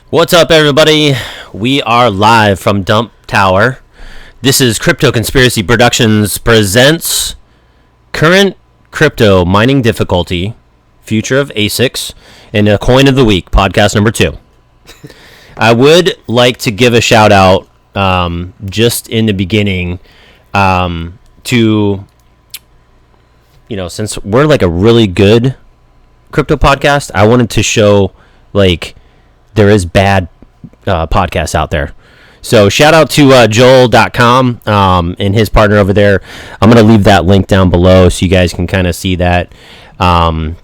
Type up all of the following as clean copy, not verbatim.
What's up, everybody? We are live from Dump Tower. This is Crypto Conspiracy Productions presents Current Crypto Mining Difficulty, Future of ASICs, and a Coin of the Week, podcast number 2. I would like to give a shout out just in the beginning to, since we're like a really good crypto podcast, I wanted to show there is bad podcasts out there. So shout out to Joel.com and his partner over there. I'm going to leave that link down below so you guys can kind of see that. Hopefully,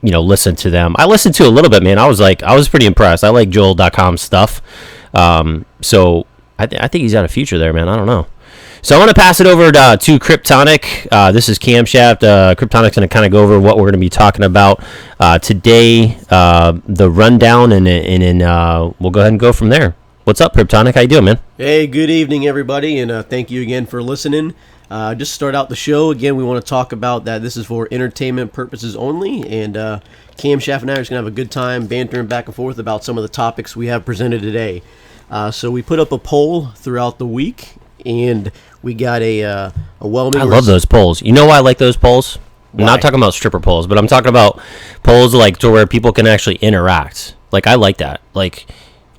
listen to them. I listened to a little bit, man. I was pretty impressed. I like Joel.com stuff. So I think he's got a future there, man. I don't know. So I want to pass it over to Cryptonic. This is CamShaft. Cryptonic's going to kind of go over what we're going to be talking about today, the rundown, and then we'll go ahead and go from there. What's up, Cryptonic? How you doing, man? Hey, good evening, everybody, and thank you again for listening. Just start out the show. Again, we want to talk about that this is for entertainment purposes only, and CamShaft and I are just going to have a good time bantering back and forth about some of the topics we have presented today. So we put up a poll throughout the week, and we got a well-made... I love those polls. You know why I like those polls? Why? I'm not talking about stripper polls, but I'm talking about polls to where people can actually interact. I like that. I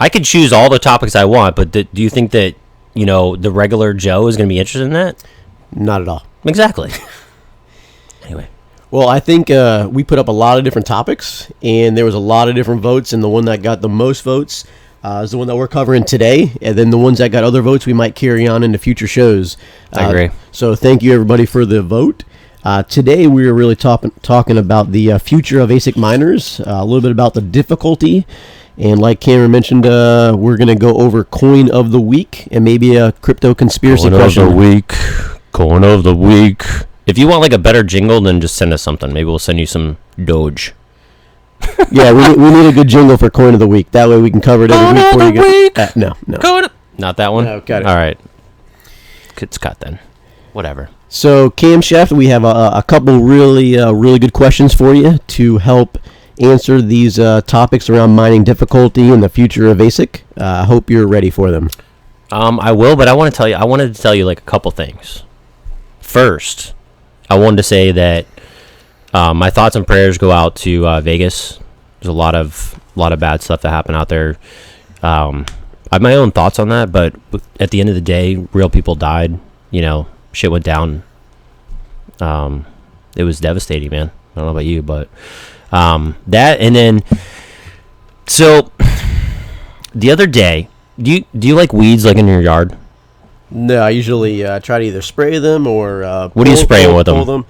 could choose all the topics I want, but do you think that, the regular Joe is going to be interested in that? Not at all. Exactly. Anyway. Well, I think we put up a lot of different topics, and there was a lot of different votes, and the one that got the most votes is the one that we're covering today, and then the ones that got other votes we might carry on into future shows. I agree. So thank you, everybody, for the vote. Today we are really talking about the future of ASIC miners, a little bit about the difficulty, and like Cameron mentioned, we're going to go over Coin of the Week and maybe a crypto conspiracy question. Coin of the week. If you want a better jingle, then just send us something. Maybe we'll send you some Doge. Yeah, we need a good jingle for Coin of the Week. That way we can cover it every week before you get... No. Not that one? No, got it. All right. It's cut then. Whatever. So, CamShaft, we have a couple really good questions for you to help answer these topics around mining difficulty and the future of ASIC. I hope you're ready for them. I will, but I wanted to tell you a couple things. First, I wanted to say that my thoughts and prayers go out to Vegas. There's a lot of bad stuff that happened out there. I have my own thoughts on that, but at the end of the day, real people died. Shit went down. It was devastating, man. I don't know about you, but that, and then so the other day, do you like weeds in your yard? No, I usually try to either spray them or what are you spraying with them?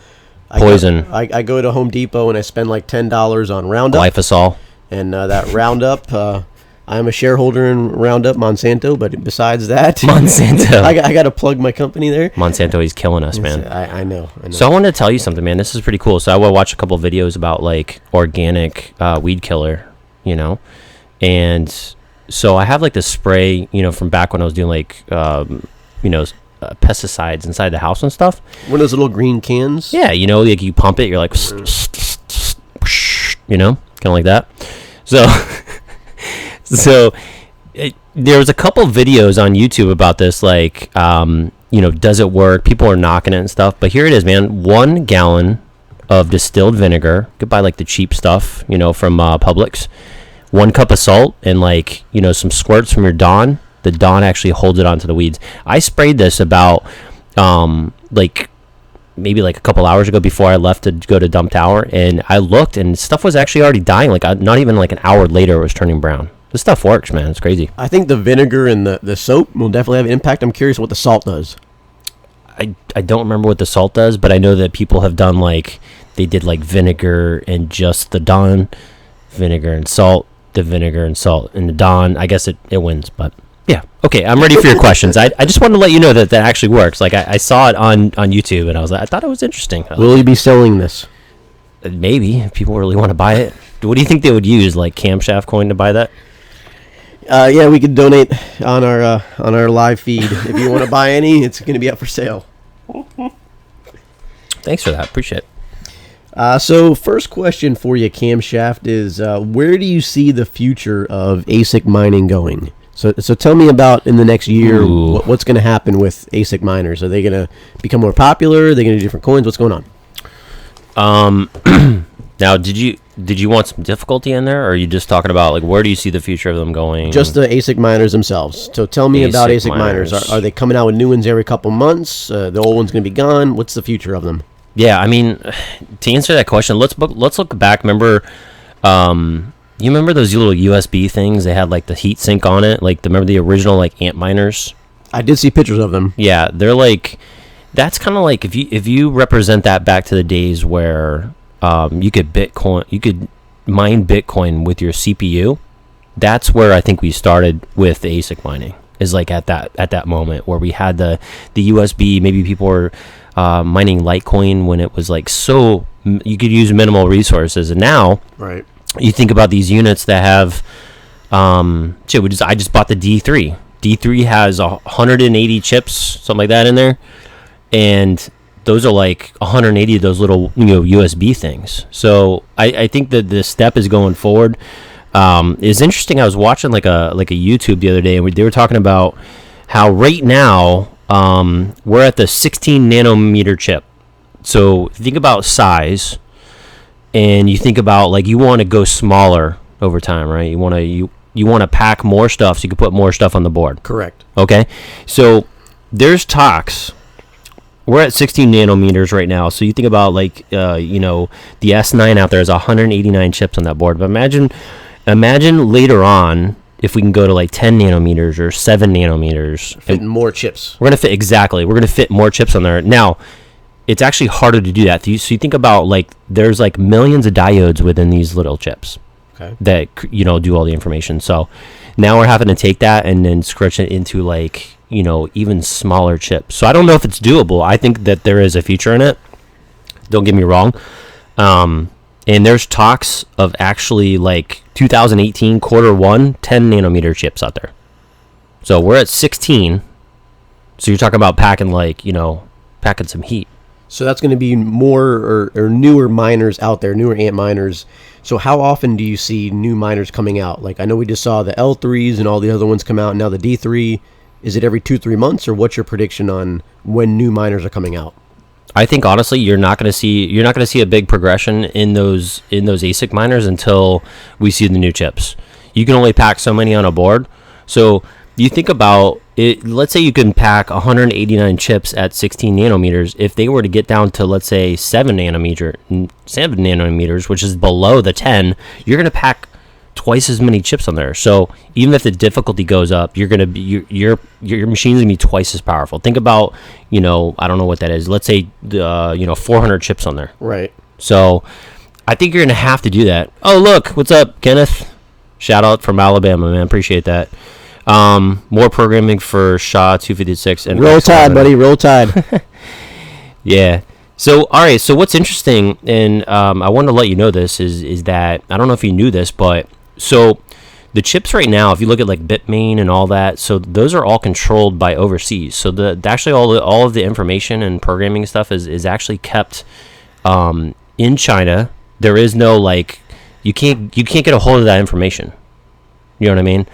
Poison. I go to Home Depot and I spend $10 on Roundup. Glyphosol. And that Roundup, I'm a shareholder in Roundup Monsanto, but besides that... Monsanto. I got to plug my company there. Monsanto, he's killing us, man. I know. So I wanted to tell you something, man. This is pretty cool. So I will watch a couple of videos about organic weed killer, and so I have this spray, from back when I was doing pesticides inside the house and stuff. One of those little green cans? Yeah, you pump it, you're kind of like that. So there was a couple videos on YouTube about this, does it work? People are knocking it and stuff. But here it is, man. 1 gallon of distilled vinegar. You could buy the cheap stuff, from Publix. 1 cup of salt and some squirts from your Dawn. The Dawn actually holds it onto the weeds. I sprayed this about maybe a couple hours ago before I left to go to Dump Tower, and I looked and stuff was actually already dying. Not even an hour later it was turning brown. This stuff works, man. It's crazy. I think the vinegar and the soap will definitely have an impact. I'm curious what the salt does. I don't remember what the salt does, but I know that people have done they did vinegar and just the Dawn, vinegar and salt, the vinegar and salt, and the Dawn. I guess it wins, but yeah. Okay, I'm ready for your questions. I just wanted to let you know that actually works. I saw it on YouTube, and I thought it was interesting. Will you be selling this? Maybe, if people really want to buy it. What do you think they would use, CamShaft coin to buy that? Yeah, we could donate on our live feed. If you want to buy any, it's going to be up for sale. Thanks for that. Appreciate it. So first question for you, CamShaft, is where do you see the future of ASIC mining going? So tell me about in the next year, what's going to happen with ASIC miners? Are they going to become more popular? Are they going to do different coins? What's going on? Now, did you want some difficulty in there, or are you just talking about like where do you see the future of them going? Just the ASIC miners themselves. So tell me about ASIC miners. Are they coming out with new ones every couple months? The old one's going to be gone. What's the future of them? Yeah, I mean, to answer that question, let's look back. Remember, you remember those little USB things? They had like the heat sink on it. Like, remember the original like ant miners? I did see pictures of them. Yeah, they're like, that's kind of like if you represent that back to the days where you could mine Bitcoin with your CPU. That's where I think we started with the ASIC mining. Is like at that moment where we had the USB. Maybe people were mining Litecoin when it was like so you could use minimal resources, and now right. You think about these units that have I just bought the D3. D3 has 180 chips, something like that in there, and those are like 180 of those little USB things. So I think that the step is going forward. It's interesting. I was watching like a YouTube the other day, and they were talking about how right now we're at the 16 nanometer chip. So think about size, and you think about like you want to go smaller over time, right? You want to pack more stuff so you can put more stuff on the board. Correct. Okay, so there's talks. We're at 16 nanometers right now, so you think about like the S9 out there is 189 chips on that board. But imagine later on if we can go to like 10 nanometers or 7 nanometers. Fitting more chips. We're going to fit more chips on there. Now, it's actually harder to do that. So you think about like there's like millions of diodes within these little chips that do all the information. So now we're having to take that and then scratch it into like even smaller chips. So I don't know if it's doable. I think that there is a future in it. Don't get me wrong. And there's talks of actually like 2018 Q1 10 nanometer chips out there. So we're at 16. So you're talking about packing packing some heat. So that's going to be more or newer miners out there, newer ant miners. So how often do you see new miners coming out? Like I know we just saw the L3s and all the other ones come out. Now the D3. Is it every 2-3 months, or what's your prediction on when new miners are coming out? I think honestly, you're not going to see a big progression in those ASIC miners until we see the new chips. You can only pack so many on a board. So you think about it. Let's say you can pack 189 chips at 16 nanometers. If they were to get down to let's say 7 nanometers, which is below the 10, you're going to pack twice as many chips on there. So even if the difficulty goes up, you're gonna be your machine's gonna be twice as powerful. Think about I don't know what that is. Let's say 400 chips on there. Right. So I think you're gonna have to do that. Oh look, what's up, Kenneth? Shout out from Alabama, man. Appreciate that. More programming for SHA 256 and roll tide, buddy. Roll tide. Yeah. So all right. So what's interesting, and I wanted to let you know this is that I don't know if you knew this, but so the chips right now, if you look at like Bitmain and all that, so those are all controlled by overseas. So actually all of the information and programming stuff is actually kept in China. There is no like you can't get a hold of that information. You know what I mean?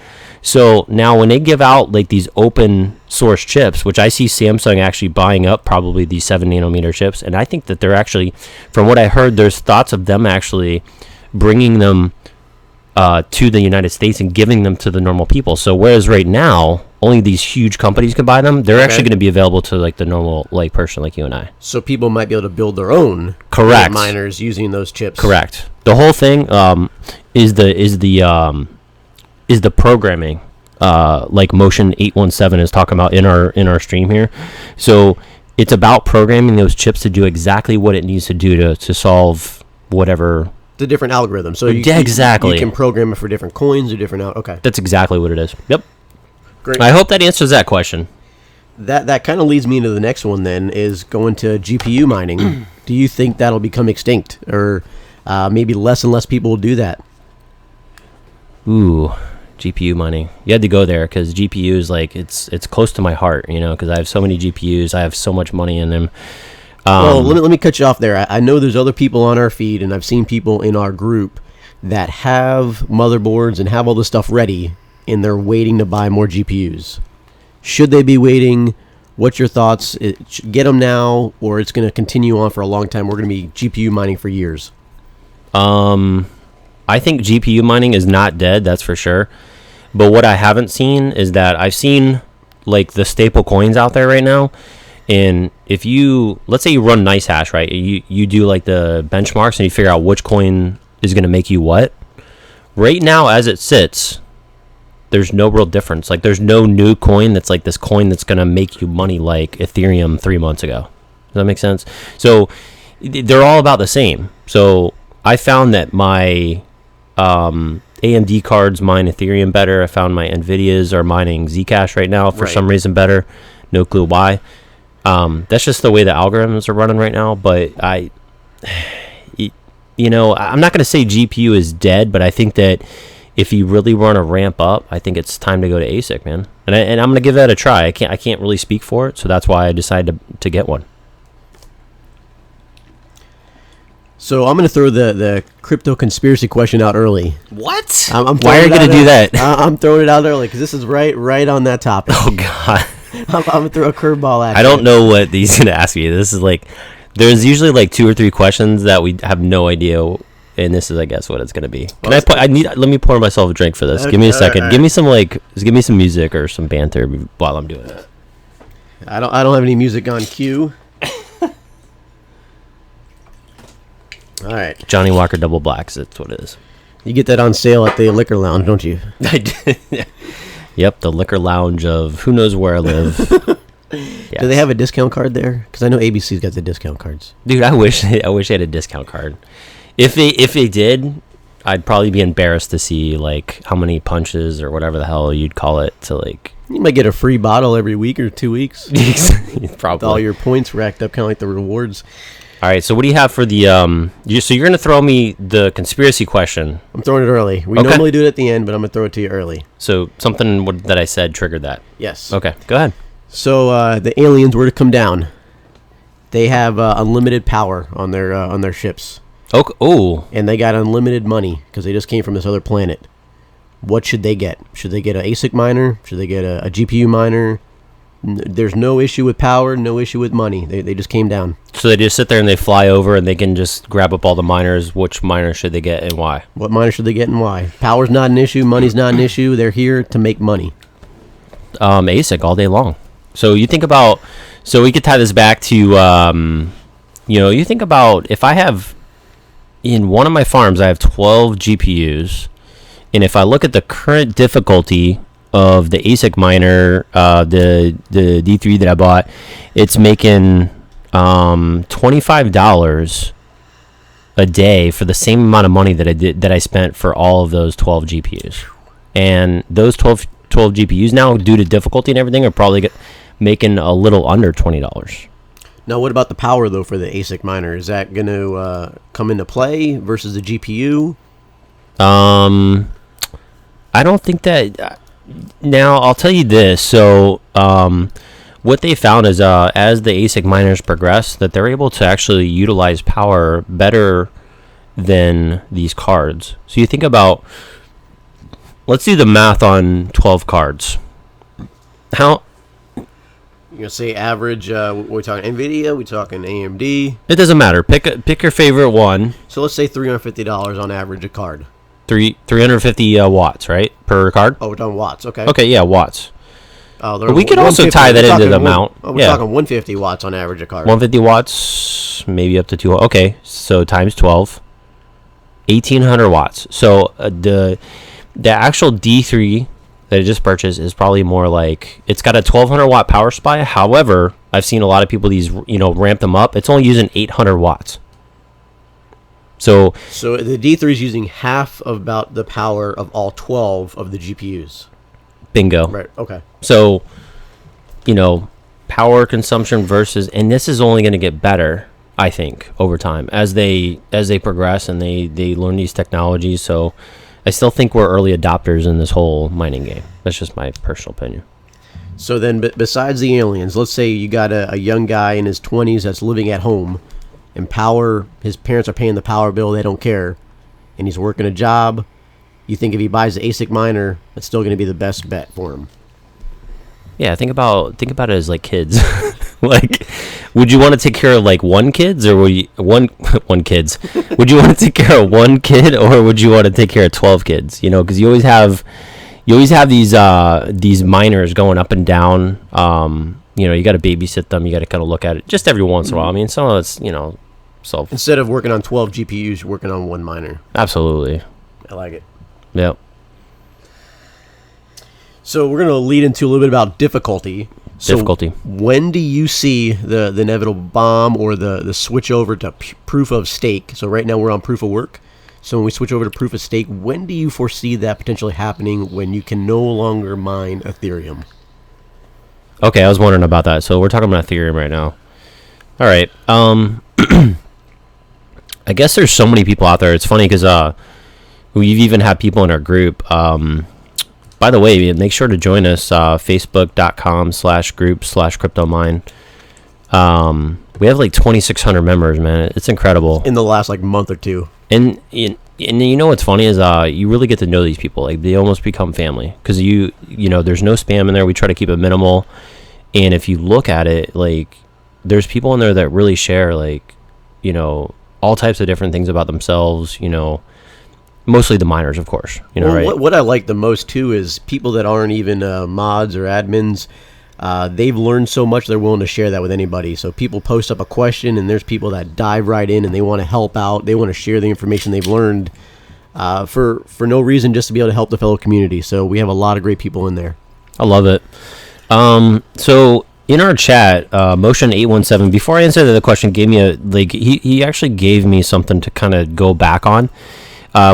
So now when they give out like these open source chips, which I see Samsung actually buying up probably these 7 nanometer chips, and I think that they're actually, from what I heard, there's thoughts of them actually bringing them to the United States and giving them to the normal people. So whereas right now only these huge companies can buy them, they're actually going to be available to like the normal like person like you and I. So people might be able to build their own miners using those chips. Correct. The whole thing is the programming, like Motion 817 is talking about in our stream here. So it's about programming those chips to do exactly what it needs to do to solve whatever the different algorithms. So you can program it for different coins or different okay. That's exactly what it is. Yep. Great. I hope that answers that question. That kind of leads me into the next one then, is going to GPU mining. Do you think that'll become extinct, or maybe less and less people will do that? Ooh. GPU mining. You had to go there because GPU is like it's close to my heart, because I have so many GPUs. I have so much money in them. Well, let me cut you off there. I know there's other people on our feed, and I've seen people in our group that have motherboards and have all this stuff ready, and they're waiting to buy more GPUs. Should they be waiting? What's your thoughts? Get them now, or it's going to continue on for a long time? We're going to be GPU mining for years. I think GPU mining is not dead, that's for sure. But what I haven't seen is that I've seen like the staple coins out there right now. And if you, let's say you run NiceHash, right? You do like the benchmarks and you figure out which coin is going to make you what. Right now, as it sits, there's no real difference. Like there's no new coin that's like this coin that's going to make you money like Ethereum 3 months ago. Does that make sense? So they're all about the same. So I found that my AMD cards mine Ethereum better. I found my NVIDIAs are mining Zcash right now for some reason better. No clue why. That's just the way the algorithms are running right now. But I'm not going to say GPU is dead, but I think that if you really want to ramp up, I think it's time to go to ASIC, man. And I'm going to give that a try. I can't really speak for it, so that's why I decided to get one. So I'm going to throw the crypto conspiracy question out early. What? Why are you going to do that? I'm throwing it out early because this is right on that topic. Oh, God. I'm going to throw a curveball at you. I don't know what he's going to ask me. This is like, there's usually like 2 or 3 questions that we have no idea, and this is, I guess, what it's going to be. Let me pour myself a drink for this. Okay, give me a second. all right. Give me some music or some banter while I'm doing it. I don't have any music on cue. All right. Johnny Walker Double Blacks, that's what it is. You get that on sale at the liquor lounge, don't you? I did. Yep, the liquor lounge of who knows where I live. Yes. Do they have a discount card there? Because I know ABC's got the discount cards. Dude, I wish they had a discount card. If they did, I'd probably be embarrassed to see like how many punches or whatever the hell you'd call it to like. You might get a free bottle every week or 2 weeks. Probably. With all your points racked up, kind of like the rewards. All right, so what do you have for the so you're going to throw me the conspiracy question. I'm throwing it early. We normally do it at the end, but I'm going to throw it to you early. So something that I said triggered that. Yes. Okay, go ahead. So the aliens were to come down. They have unlimited power on their ships. Oh. And they got unlimited money because they just came from this other planet. What should they get? Should they get an ASIC miner? Should they get a GPU miner? There's no issue with power, no issue with money. They just came down. So they just sit there and they fly over and they can just grab up all the miners. Which miner should they get and why? What miner should they get and why? Power's not an issue. Money's not an issue. They're here to make money. ASIC all day long. So you think about... So we could tie this back to... you think about if I have... In one of my farms, I have 12 GPUs. And if I look at the current difficulty of the ASIC miner, the D3 that I bought, it's making $25 a day for the same amount of money that I spent for all of those 12 GPUs. And those 12 GPUs now, due to difficulty and everything, are probably making a little under $20. Now, what about the power, though, for the ASIC miner? Is that going to come into play versus the GPU? I don't think that... Now, I'll tell you this. So, what they found is as the ASIC miners progress, that they're able to actually utilize power better than these cards. So you think about... Let's do the math on 12 cards. How... You're going to say average, we're talking NVIDIA, we're talking AMD. It doesn't matter. Pick your favorite one. So let's say $350 on average a card. 350 watts, right, per card? Oh, we're talking watts, okay. Okay, yeah, watts. But we could also tie that into the amount. We're talking 150 watts on average a card. 150 watts, maybe up to 200. Okay, so times 12, 1,800 watts. So the actual D3 that I just purchased is probably more like, it's got a 1,200 watt power supply. However, I've seen a lot of people ramp them up. It's only using 800 watts. So the D3 is using half of about the power of all 12 of the GPUs. Bingo. Right, okay. So, power consumption versus, and this is only going to get better, I think, over time as they progress and they learn these technologies. So I still think we're early adopters in this whole mining game. That's just my personal opinion. So then, besides the aliens, let's say you got a young guy in his 20s that's living at home, and his parents are paying the power bill, they don't care, and he's working a job. You think if he buys the ASIC miner, it's still going to be the best bet for him? Yeah, think about it as like kids. Like, would you want to take care of like one kids, or would you one kids? Would you want to take care of one kid, or would you want to take care of 12 kids? You know, because you always have these miners going up and down. You know, you got to babysit them. You got to kind of look at it just every once in a while. I mean, some of it's, you know, so instead of working on 12 GPUs, you're working on one miner. Absolutely. I like it. Yep. So we're going to lead into a little bit about difficulty. Difficulty. When do you see the inevitable bomb or the switch over to proof of stake? So right now we're on proof of work. So when we switch over to proof of stake, when do you foresee that potentially happening when you can no longer mine Ethereum? Okay, I was wondering about that. So we're talking about Ethereum right now. All right. I guess there's so many people out there. It's funny because we've even had people in our group. By the way, make sure to join us, facebook.com/group/cryptomine. We have like 2,600 members, man. It's incredible. In the last like month or two. And you know what's funny is you really get to know these people. Like, they almost become family because you know there's no spam in there. We try to keep it minimal. And if you look at it, like, there's people in there that really share, like, you know, all types of different things about themselves, you know, mostly the miners, of course, you know, right? What I like the most, too, is people that aren't even mods or admins, they've learned so much they're willing to share that with anybody. So people post up a question, and there's people that dive right in, and they want to help out. They want to share the information they've learned for no reason, just to be able to help the fellow community. So we have a lot of great people in there. I love it. So in our chat, Motion817, before I answer the question, gave me he actually gave me something to kind of go back on,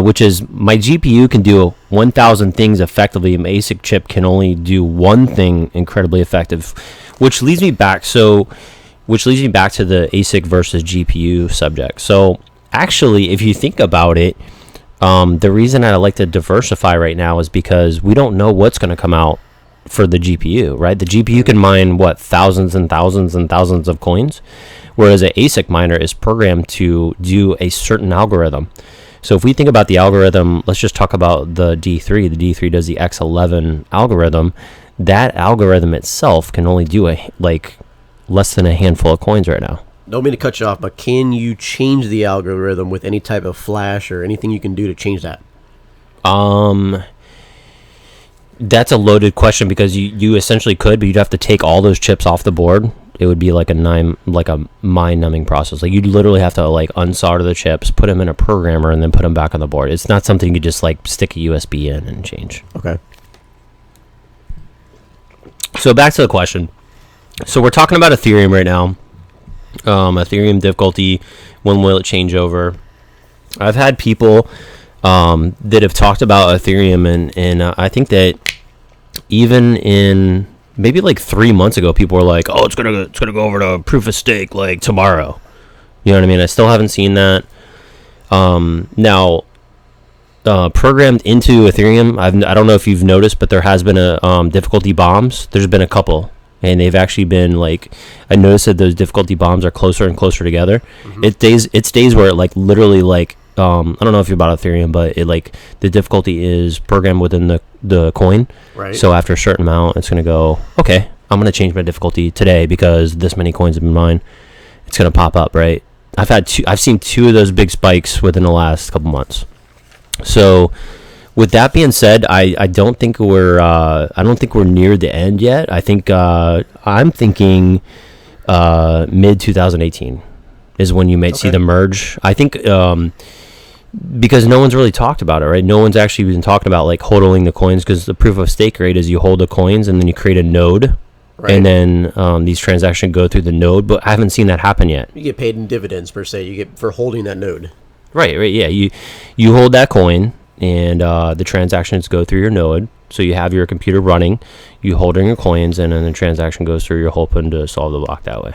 which is my GPU can do 1,000 things effectively. My ASIC chip can only do one thing incredibly effective, which leads me back to the ASIC versus GPU subject. So actually, if you think about it, the reason I like to diversify right now is because we don't know what's going to come out for the GPU, right? The GPU can mine thousands and thousands and thousands of coins, whereas an ASIC miner is programmed to do a certain algorithm. So if we think about the algorithm, let's just talk about the D3. The D3 does the X11 algorithm. That algorithm itself can only do less than a handful of coins right now. Don't mean to cut you off, but can you change the algorithm with any type of flash or anything you can do to change that? That's a loaded question because you essentially could, but you'd have to take all those chips off the board. It would be like a mind-numbing process. Like, you'd literally have to unsolder the chips, put them in a programmer, and then put them back on the board. It's not something you could just stick a USB in and change. Okay. So back to the question. So we're talking about Ethereum right now. Ethereum difficulty. When will it change over? I've had people that have talked about Ethereum, and I think that even in maybe 3 months ago, people were like, "Oh, it's gonna go over to proof of stake tomorrow." You know what I mean? I still haven't seen that. Now, programmed into Ethereum, I don't know if you've noticed, but there has been a difficulty bombs. There's been a couple, and they've actually been I noticed that those difficulty bombs are closer and closer together. Mm-hmm. It's days where it literally I don't know if you're about Ethereum, but the difficulty is programmed within the coin. Right. So after a certain amount, it's going to go, okay, I'm going to change my difficulty today because this many coins have been mined. It's going to pop up, right? I've seen two of those big spikes within the last couple months. So with that being said, I don't think we're near the end yet. I think I'm thinking mid 2018 is when you might see the merge. I think because no one's really talked about it, right? No one's actually been talking about hodling the coins, because the proof of stake rate is you hold the coins and then you create a node, right? And then these transactions go through the node, but I haven't seen that happen yet. You get paid in dividends per se. You get for holding that node. Right, yeah. You hold that coin, and the transactions go through your node. So you have your computer running, you holding your coins, and then the transaction goes through. You're hoping to solve the block that way,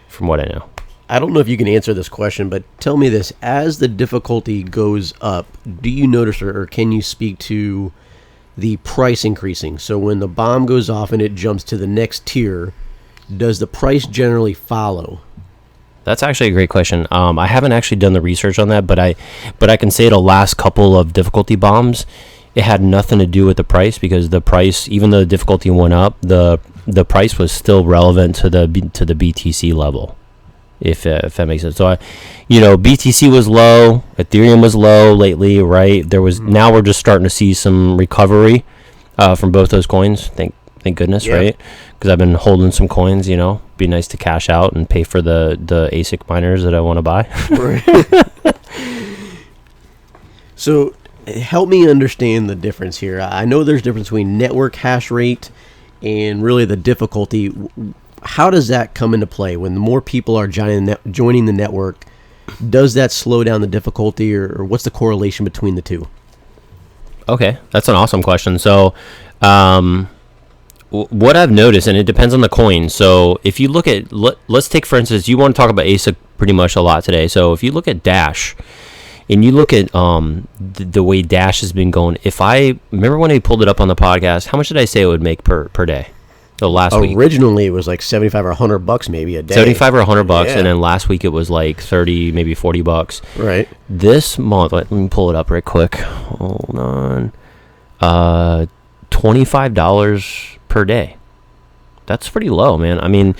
from what I know. I don't know if you can answer this question, but tell me this. As the difficulty goes up, do you notice or can you speak to the price increasing? So when the bomb goes off and it jumps to the next tier, does the price generally follow? That's actually a great question. I haven't actually done the research on that, but I can say the last couple of difficulty bombs, it had nothing to do with the price, because the price, even though the difficulty went up, the price was still relevant to the BTC level, if that makes sense. So BTC was low, Ethereum was low lately, right? Now we're just starting to see some recovery from both those coins. Thank goodness, yeah. Right? Because I've been holding some coins. Be nice to cash out and pay for the ASIC miners that I want to buy. Right. So help me understand the difference here. I know there's a difference between network hash rate and really the difficulty. How does that come into play when more people are joining the network? Does that slow down the difficulty, or what's the correlation between the two? Okay, that's an awesome question. So what I've noticed, and it depends on the coin. So if you look at, let's take, for instance, you want to talk about ASIC pretty much a lot today. So if you look at Dash, and you look at the way Dash has been going, if I remember when I pulled it up on the podcast, how much did I say it would make per day? So last week, originally it was like $75 or $100 maybe a day. $75 or $100, yeah. And then last week it was like $30, maybe $40. Right. This month, let me pull it up right quick. Hold on. $25 per day. That's pretty low, man. I mean,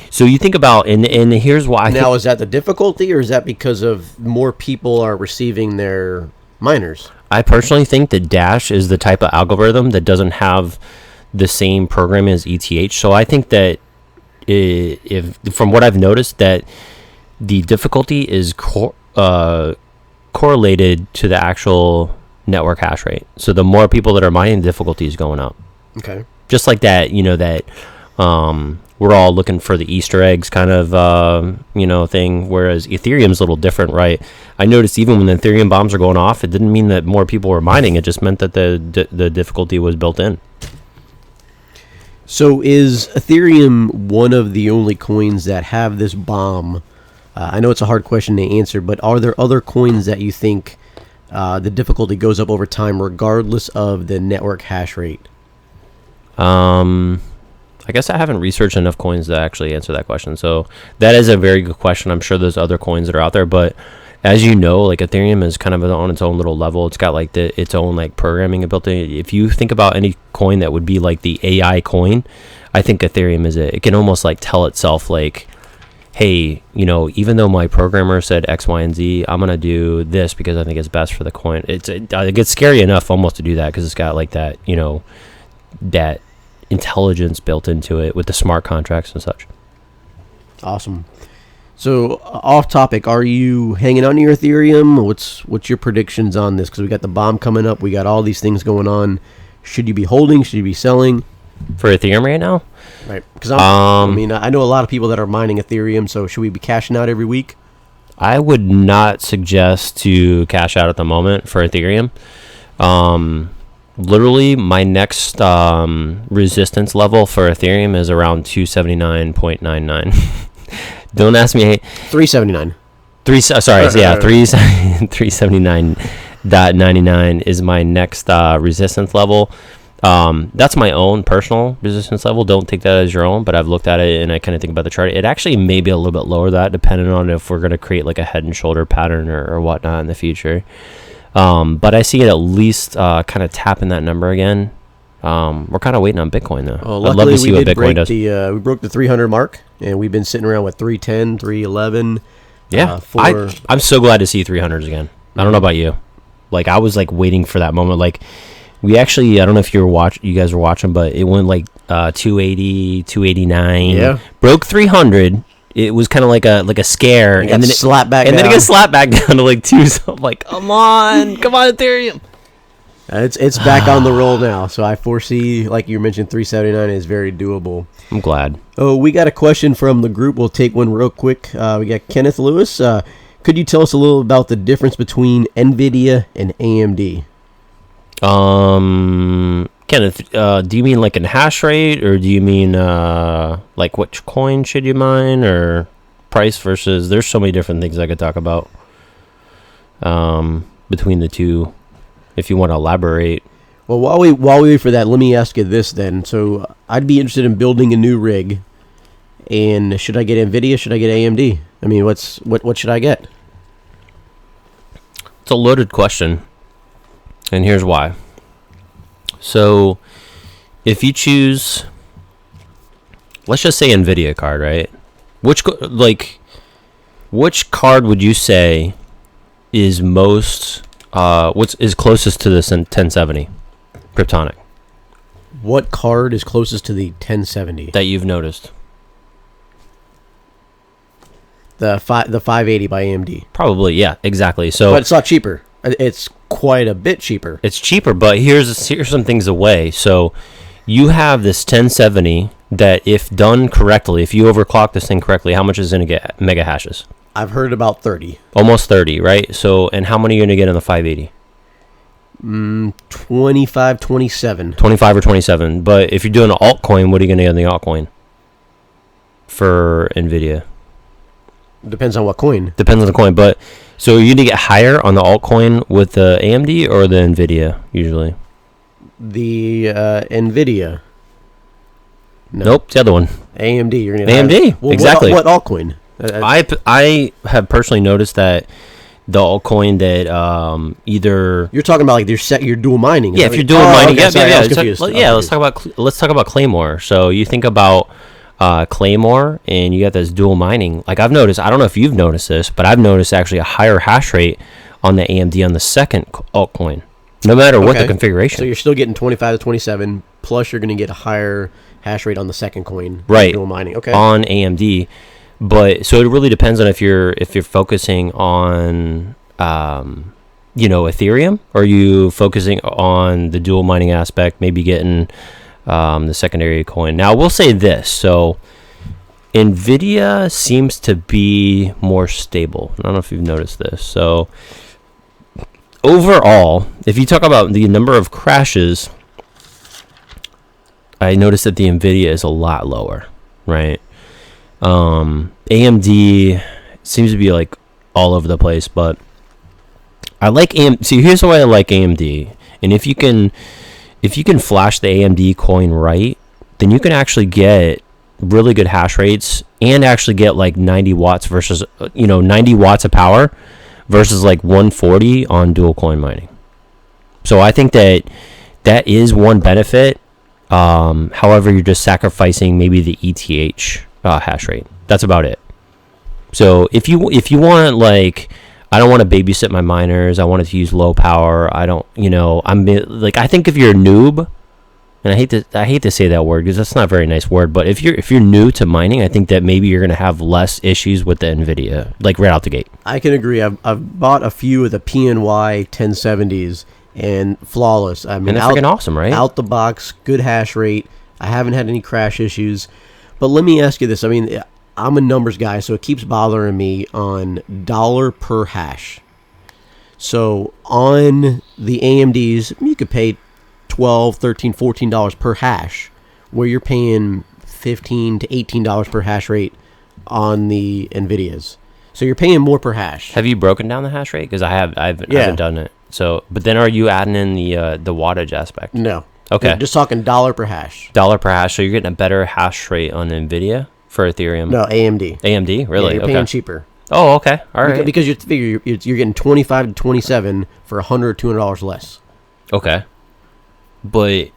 so you think about, and here's why. Now, is that the difficulty, or is that because of more people are receiving their miners? I personally think that Dash is the type of algorithm that doesn't have the same programming as ETH. So I think that if from what I've noticed, that the difficulty is correlated to the actual network hash rate. So the more people that are mining, the difficulty is going up. Okay. Just like that, we're all looking for the Easter eggs kind of, thing, whereas Ethereum's a little different, right? I noticed even when the Ethereum bombs are going off, it didn't mean that more people were mining. It just meant that the difficulty was built in. So is Ethereum one of the only coins that have this bomb? I know it's a hard question to answer, but are there other coins that you think the difficulty goes up over time regardless of the network hash rate? I guess I haven't researched enough coins to actually answer that question. So that is a very good question. I'm sure there's other coins that are out there, but as you know, like Ethereum is kind of on its own little level. It's got like its own like programming ability. If you think about any coin that would be like the AI coin, I think Ethereum is it. It can almost like tell itself like, hey, even though my programmer said X, Y, and Z, I'm gonna do this because I think it's best for the coin. It gets scary enough almost to do that because it's got like that, that intelligence built into it with the smart contracts and such. Awesome. So off topic, are you hanging on to your Ethereum? What's your predictions on this? Because we got the bomb coming up, we got all these things going on. Should you be holding? Should you be selling? For Ethereum right now? Right. Because I know a lot of people that are mining Ethereum. So should we be cashing out every week? I would not suggest to cash out at the moment for Ethereum. Literally, my next resistance level for Ethereum is around 279.99. Don't ask me. 379. 379.99 is my next resistance level. That's my own personal resistance level. Don't take that as your own, but I've looked at it and I kind of think about the chart. It actually may be a little bit lower than that, depending on if we're going to create like a head and shoulder pattern or whatnot in the future. But I see it at least kind of tapping that number again. We're kind of waiting on Bitcoin though. I'd love to see what Bitcoin does. We broke the 300 mark, and we've been sitting around with 310, 311. Yeah, I'm so glad to see 300s again. I don't know about you. Like I was like waiting for that moment. Like we actually, I don't know if you guys were watching, but it went like 280, 289. Yeah, broke 300. It was kind of like a scare, and then it slapped back, and then it got slapped back down to like 2. So I'm like, come on, Ethereum. It's back on the roll now, so I foresee, like you mentioned, 379 is very doable. I'm glad. Oh, we got a question from the group. We'll take one real quick. We got Kenneth Lewis. Could you tell us a little about the difference between NVIDIA and AMD? Kenneth, do you mean like in hash rate, or do you mean like which coin should you mine, or price versus? There's so many different things I could talk about between the two. If you want to elaborate. Well, while we wait for that, let me ask you this then. So I'd be interested in building a new rig, and should I get NVIDIA? Should I get AMD? I mean, what should I get? It's a loaded question, and here's why. So, if you choose, let's just say NVIDIA card, right? Which card would you say is most is closest to this in 1070 Cryptonic What card is closest to the 1070? that you've noticed? The 580 by AMD. Probably, yeah, exactly. So But it's not cheaper. It's quite a bit cheaper. it's cheaper, but here's some things away. So you have this 1070 that, if done correctly, if you overclock this thing correctly, how much is going to get mega hashes? I've heard about 30. Almost 30, right? So, and how many are you going to get on the 580? 25, 27. 25 or 27. But if you're doing an altcoin, what are you going to get on the altcoin for NVIDIA? Depends on what coin. Depends on the coin. But so you're going to get higher on the altcoin with the AMD or the NVIDIA usually? The NVIDIA. No. Nope, the other one. AMD. You're gonna AMD, well, exactly. What altcoin? I have personally noticed that the altcoin that either You're talking about like you're dual mining. if you're doing mining, okay, sorry, I was confused. let's talk about Claymore. So you think about Claymore, and you got this dual mining. Like I've noticed, I don't know if you've noticed this, but I've noticed actually a higher hash rate on the AMD on the second altcoin, no matter what the configuration. So you're still getting 25 to 27, plus you're going to get a higher hash rate on the second coin. Right. Dual mining. Okay. On AMD. But so it really depends on if you're focusing on Ethereum, or are you focusing on the dual mining aspect, maybe getting the secondary coin. Now we'll say this, so NVIDIA seems to be more stable. I don't know if you've noticed this. So overall, if you talk about the number of crashes, I noticed that the NVIDIA is a lot lower, right? AMD seems to be like all over the place, but I like AMD. See, here's why I like AMD. And if you can flash the AMD coin right, then you can actually get really good hash rates and actually get like 90 watts versus 90 watts of power versus like 140 on dual coin mining. So I think that is one benefit. However, you're just sacrificing maybe the ETH hash rate. That's about it. So if you want, like, I don't want to babysit my miners, I wanted to use low power. I don't, I think if you're a noob, and I hate to say that word because that's not a very nice word, but if you're new to mining, I think that maybe you're going to have less issues with the NVIDIA, like right out the gate. I can agree. I've bought a few of the PNY 1070s and flawless. I mean, And they're freaking awesome, right? Out the box, good hash rate. I haven't had any crash issues. But let me ask you this. I mean, I'm a numbers guy, so it keeps bothering me on dollar per hash. So on the AMDs, you could pay $12, $13, $14 per hash, where you're paying $15 to $18 per hash rate on the NVIDIAs. So you're paying more per hash. Have you broken down the hash rate? Because I haven't done it. So, but then are you adding in the wattage aspect? No. Okay. You're just talking dollar per hash. Dollar per hash. So you're getting a better hash rate on NVIDIA for Ethereum? No, AMD. AMD? Really? Yeah, you're paying cheaper. Oh, okay. All right. Because you figure you're getting 25 to 27 for $100 or $200 less. Okay. But,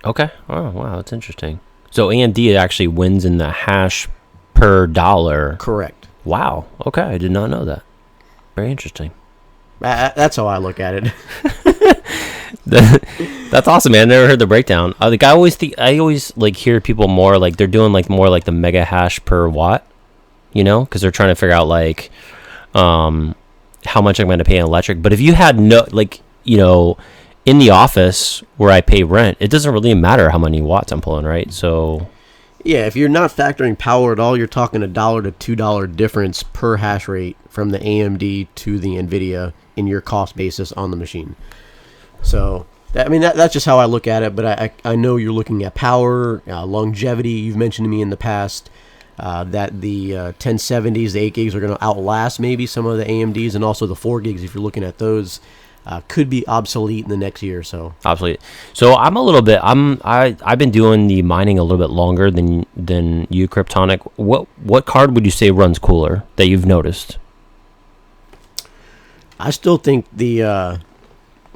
okay. Oh, wow. That's interesting. So AMD actually wins in the hash per dollar. Correct. Wow. Okay. I did not know that. Very interesting. That's how I look at it. That's awesome, man. I never heard the breakdown. I always like hear people more like they're doing like more like the mega hash per watt, because they're trying to figure out like how much I'm going to pay in electric. But if you had in the office where I pay rent, it doesn't really matter how many watts I'm pulling, right? So yeah, if you're not factoring power at all, you're talking $1 to $2 difference per hash rate from the AMD to the NVIDIA in your cost basis on the machine. So, that's just how I look at it, but I know you're looking at power, longevity. You've mentioned to me in the past that the 1070s, the 8 gigs are going to outlast maybe some of the AMDs, and also the 4 gigs if you're looking at those. could be obsolete in the next year or so. Obsolete. So I'm a little bit. I've been doing the mining a little bit longer than you, Cryptonic. What card would you say runs cooler that you've noticed? I still think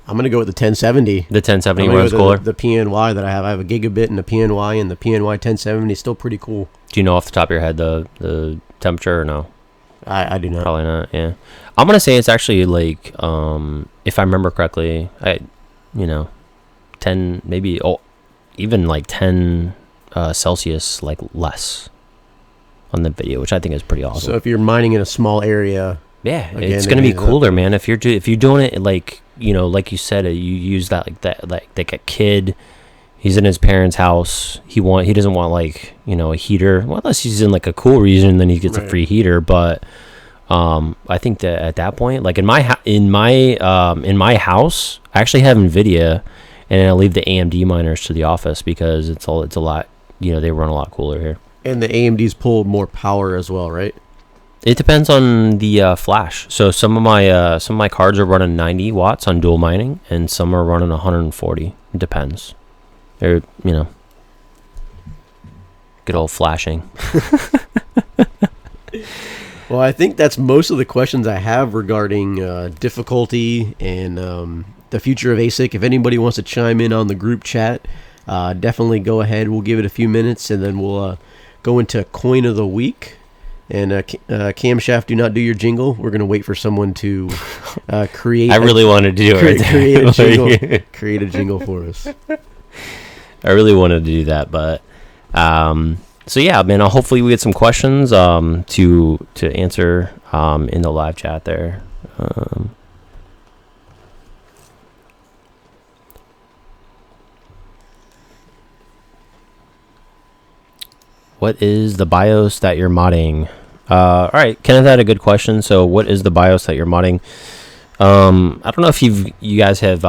I'm going to go with the 1070. The 1070 runs cooler? The PNY that I have. I have a gigabit and a PNY, and the PNY 1070 is still pretty cool. Do you know off the top of your head the temperature or no? I do not. Probably not, yeah. I'm going to say it's actually like, if I remember correctly, 10, maybe, even like 10 Celsius, like less on the video, which I think is pretty awesome. So if you're mining in a small area... Yeah, again, it's going to be cooler, man. If you're doing it like, like you said, you use that like a kid, he's in his parents' house. He doesn't want like, a heater. Well, unless he's in like a cool region, then he gets a free heater. But I think that at that point, like in my house, I actually have NVIDIA, and I leave the AMD miners to the office because it's a lot. They run a lot cooler here. And the AMDs pull more power as well, right? It depends on the flash. So some of my cards are running 90 watts on dual mining, and some are running 140. It depends. They're good old flashing. Well, I think that's most of the questions I have regarding difficulty and the future of ASIC. If anybody wants to chime in on the group chat, definitely go ahead. We'll give it a few minutes, and then we'll go into Coin of the Week. And CamShaft, do not do your jingle. We're going to wait for someone to create... I really wanted to do it. Create a jingle for us. I really wanted to do that, but... so yeah, man, hopefully we get some questions to answer in the live chat there. What is the BIOS that you're modding? All right, Kenneth had a good question. So what is the BIOS that you're modding? I don't know if you guys have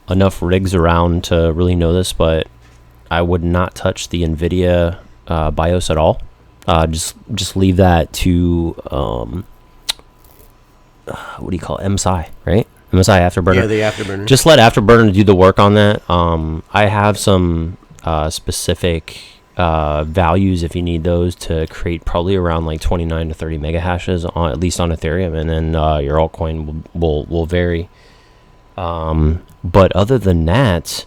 enough rigs around to really know this, but I would not touch the NVIDIA BIOS at all. Just leave that to what do you call it? MSI, right? MSI Afterburner. Yeah, the Afterburner. Just let Afterburner do the work on that. I have some specific values if you need those to create probably around like 29 to 30 mega hashes at least on Ethereum, and then your altcoin will vary. But other than that,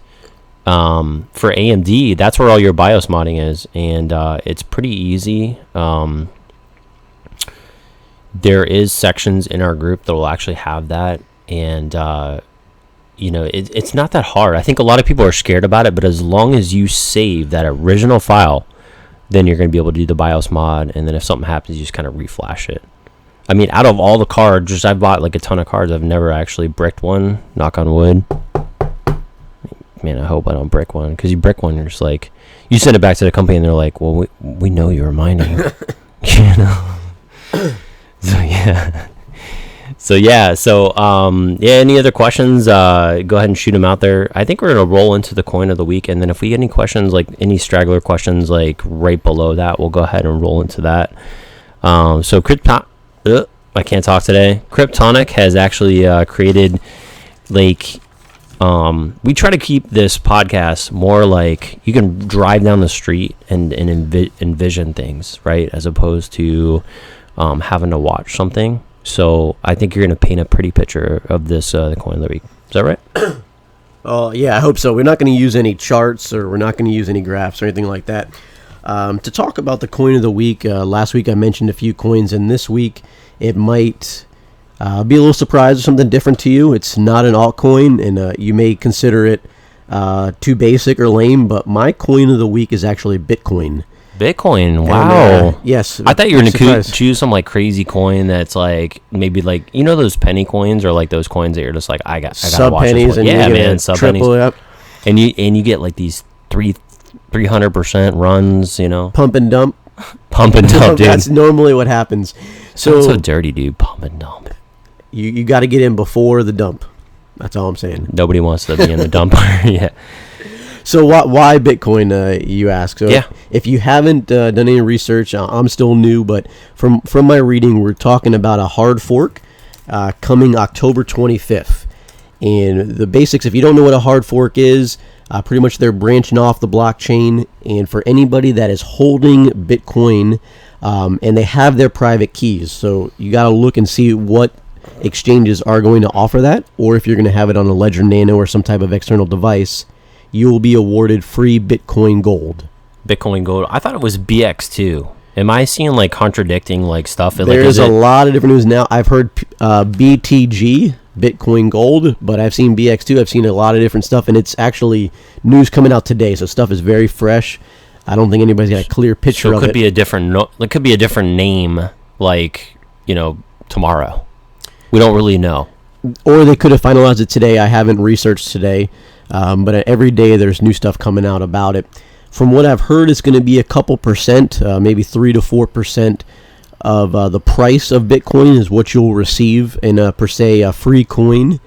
for AMD, that's where all your BIOS modding is, and it's pretty easy. There is sections in our group that will actually have that, and it's not that hard. I think a lot of people are scared about it, but as long as you save that original file, then you're going to be able to do the BIOS mod, and then if something happens, you just kind of reflash it. I mean, out of all the cards, I've bought like a ton of cards. I've never actually bricked one, knock on wood. Man, I hope I don't brick one, because you brick one, you're just like, you send it back to the company, and they're like, well, we know you were mining. So any other questions, go ahead and shoot them out there. I think we're going to roll into the coin of the week, and then if we get any questions, like any straggler questions, like right below that, we'll go ahead and roll into that. So I can't talk today. Cryptonic has actually created, like, we try to keep this podcast more like you can drive down the street and envision things, right, as opposed to having to watch something. So I think you're going to paint a pretty picture of this the coin of the week. Is that right? Yeah, I hope so. We're not going to use any charts, or we're not going to use any graphs or anything like that. To talk about the coin of the week, last week I mentioned a few coins, and this week it might be a little surprise or something different to you. It's not an altcoin, and you may consider it too basic or lame, but my coin of the week is actually Bitcoin. Bitcoin, wow. And, yes. I thought you were going to choose some like crazy coin that's like maybe like, those penny coins, or like those coins that you're just like, I got to watch pennies, this. Yeah, man, sub pennies. Up. And you get like these 300% runs, Pump and dump. Pump and dump, dude. That's normally what happens. So dirty, dude. Pump and dump. You got to get in before the dump. That's all I'm saying. Nobody wants to be in the dump. Yeah. So why Bitcoin, you ask? So yeah. If you haven't done any research, I'm still new, but from my reading, we're talking about a hard fork coming October 25th. And the basics, if you don't know what a hard fork is, pretty much they're branching off the blockchain. And for anybody that is holding Bitcoin, and they have their private keys, so you got to look and see what exchanges are going to offer that, or if you're going to have it on a Ledger Nano or some type of external device, you will be awarded free Bitcoin Gold. Bitcoin Gold. I thought it was BX2. Am I seeing like contradicting like stuff? There's a lot of different news now. I've heard BTG, Bitcoin Gold, but I've seen BX2. I've seen a lot of different stuff, and it's actually news coming out today, so stuff is very fresh. I don't think anybody's got a clear picture of it. So it could be a different it could be a different name, like, tomorrow. We don't really know. Or they could have finalized it today. I haven't researched today, but every day there's new stuff coming out about it. From what I've heard, it's going to be a couple percent, maybe 3 to 4% of the price of Bitcoin is what you'll receive in per se a free coin.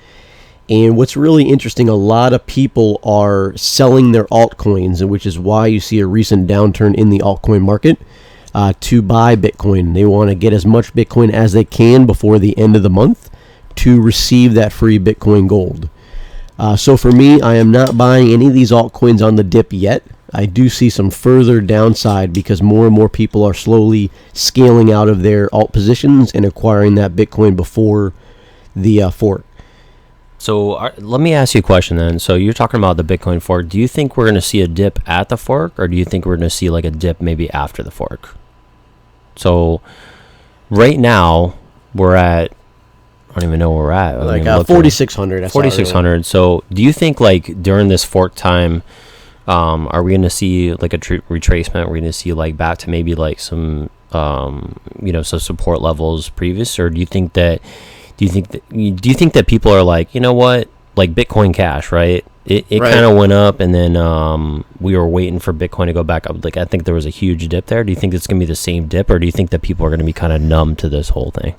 And what's really interesting, a lot of people are selling their altcoins, which is why you see a recent downturn in the altcoin market to buy Bitcoin. They want to get as much Bitcoin as they can before the end of the month to receive that free Bitcoin Gold. So for me, I am not buying any of these altcoins on the dip yet. I do see some further downside because more and more people are slowly scaling out of their alt positions and acquiring that Bitcoin before the fork. So let me ask you a question then. So you're talking about the Bitcoin fork. Do you think we're going to see a dip at the fork, or do you think we're going to see like a dip maybe after the fork? So right now we're at, I don't even know where we're at. Like 4,600. 4,600. So do you think like during this fork time, are we going to see like a retracement? We're going to see like back to maybe like some, some support levels previous, or do you think that people are like, you know what, like Bitcoin Cash, right? It Right. kind of went up, and then we were waiting for Bitcoin to go back up. Like I think there was a huge dip there. Do you think it's going to be the same dip, or do you think that people are going to be kind of numb to this whole thing?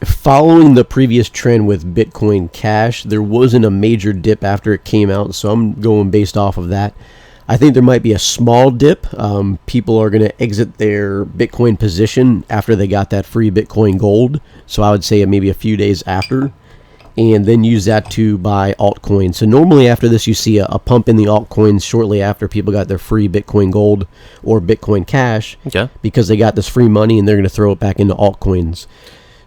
Following the previous trend with Bitcoin Cash, there wasn't a major dip after it came out, so I'm going based off of that. I think there might be a small dip. People are going to exit their Bitcoin position after they got that free Bitcoin Gold, so I would say maybe a few days after, and then use that to buy altcoins. So normally after this, you see a pump in the altcoins shortly after people got their free Bitcoin Gold or Bitcoin Cash, because they got this free money and they're going to throw it back into altcoins.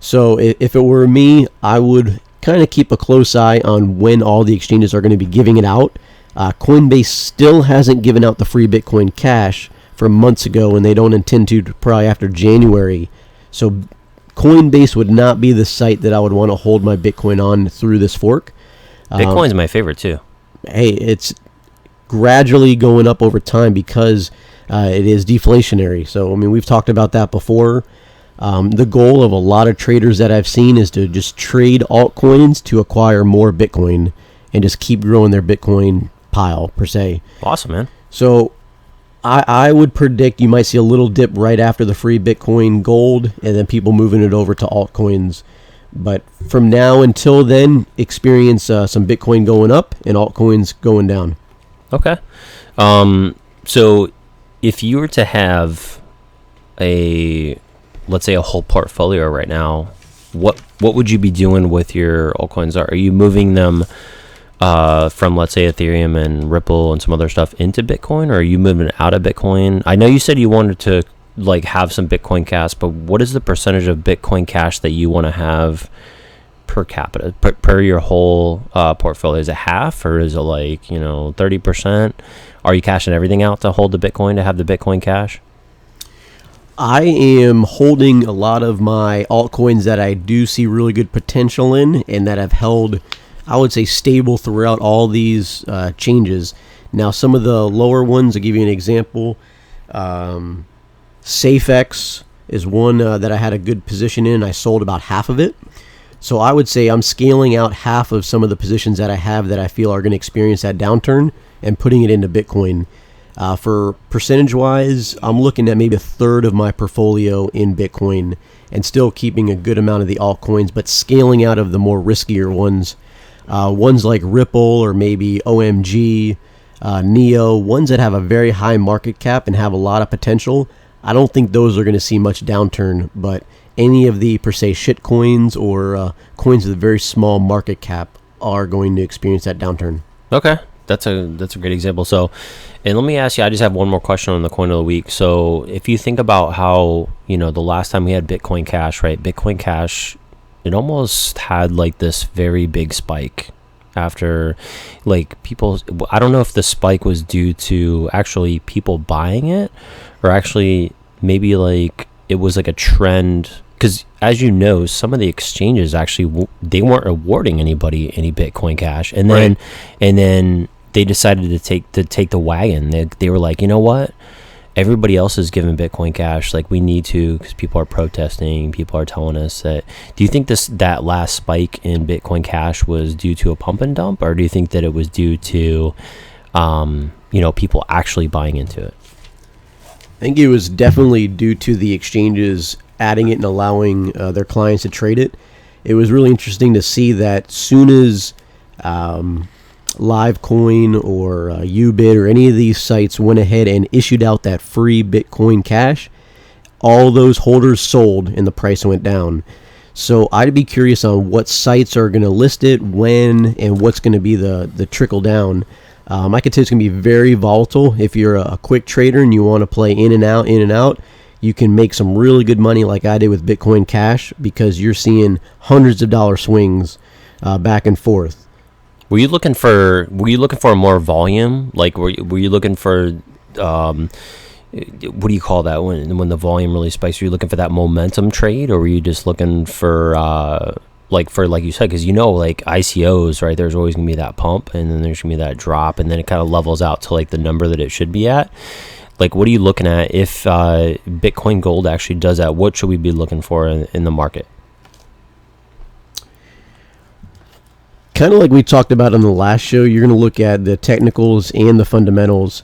So if it were me, I would kind of keep a close eye on when all the exchanges are going to be giving it out. Coinbase still hasn't given out the free Bitcoin Cash from months ago, and they don't intend to probably after January. So Coinbase would not be the site that I would want to hold my Bitcoin on through this fork. Bitcoin's my favorite too. Hey, it's gradually going up over time because it is deflationary. So, I mean, we've talked about that before. The goal of a lot of traders that I've seen is to just trade altcoins to acquire more Bitcoin and just keep growing their Bitcoin pile, per se. Awesome, man. So I would predict you might see a little dip right after the free Bitcoin Gold, and then people moving it over to altcoins. But from now until then, experience some Bitcoin going up and altcoins going down. Okay. So if you were to have let's say a whole portfolio right now, what would you be doing with your altcoins? Are you moving them from, let's say, Ethereum and Ripple and some other stuff into Bitcoin, or are you moving out of Bitcoin? I know you said you wanted to like have some Bitcoin Cash, but what is the percentage of Bitcoin Cash that you want to have per capita, per your whole portfolio? Is it half, or is it like 30%? Are you cashing everything out to hold the Bitcoin, to have the Bitcoin Cash? I am holding a lot of my altcoins that I do see really good potential in, and that have held, I would say, stable throughout all these changes. Now, some of the lower ones, I'll give you an example. SafeX is one that I had a good position in. I sold about half of it. So I would say I'm scaling out half of some of the positions that I have that I feel are going to experience that downturn and putting it into Bitcoin. For percentage-wise, I'm looking at maybe a third of my portfolio in Bitcoin and still keeping a good amount of the altcoins, but scaling out of the more riskier ones. Ones like Ripple or maybe OMG, Neo, ones that have a very high market cap and have a lot of potential. I don't think those are going to see much downturn, but any of the per se shit coins or coins with a very small market cap are going to experience that downturn. Okay, that's a great example. So, and let me ask you, I just have one more question on the coin of the week. So if you think about how, the last time we had Bitcoin Cash, right? Bitcoin Cash, it almost had like this very big spike after, like, people, I don't know if the spike was due to actually people buying it, or actually maybe like it was like a trend, because as you know, some of the exchanges actually they weren't awarding anybody any Bitcoin Cash, and then they decided to take the wagon. They were like, you know what, everybody else is giving Bitcoin Cash, like we need to, because people are protesting, people are telling us that. Do you think that last spike in Bitcoin Cash was due to a pump and dump, or do you think that it was due to people actually buying into it? I think it was definitely due to the exchanges adding it and allowing their clients to trade it. It was really interesting to see that soon as Livecoin or Ubit or any of these sites went ahead and issued out that free Bitcoin Cash, all those holders sold and the price went down. So I'd be curious on what sites are going to list it, when, and what's going to be the trickle down. I could tell it's going to be very volatile. If you're a quick trader and you want to play in and out, you can make some really good money like I did with Bitcoin Cash, because you're seeing hundreds of dollar swings back and forth. Were you looking for more volume? Like, were you looking for, what do you call that when the volume really spikes? Were you looking for that momentum trade, or were you just looking for like you said, because like ICOs, right? There's always gonna be that pump, and then there's gonna be that drop, and then it kind of levels out to like the number that it should be at. Like, what are you looking at if Bitcoin Gold actually does that? What should we be looking for in the market? Kind of like we talked about on the last show, you're going to look at the technicals and the fundamentals,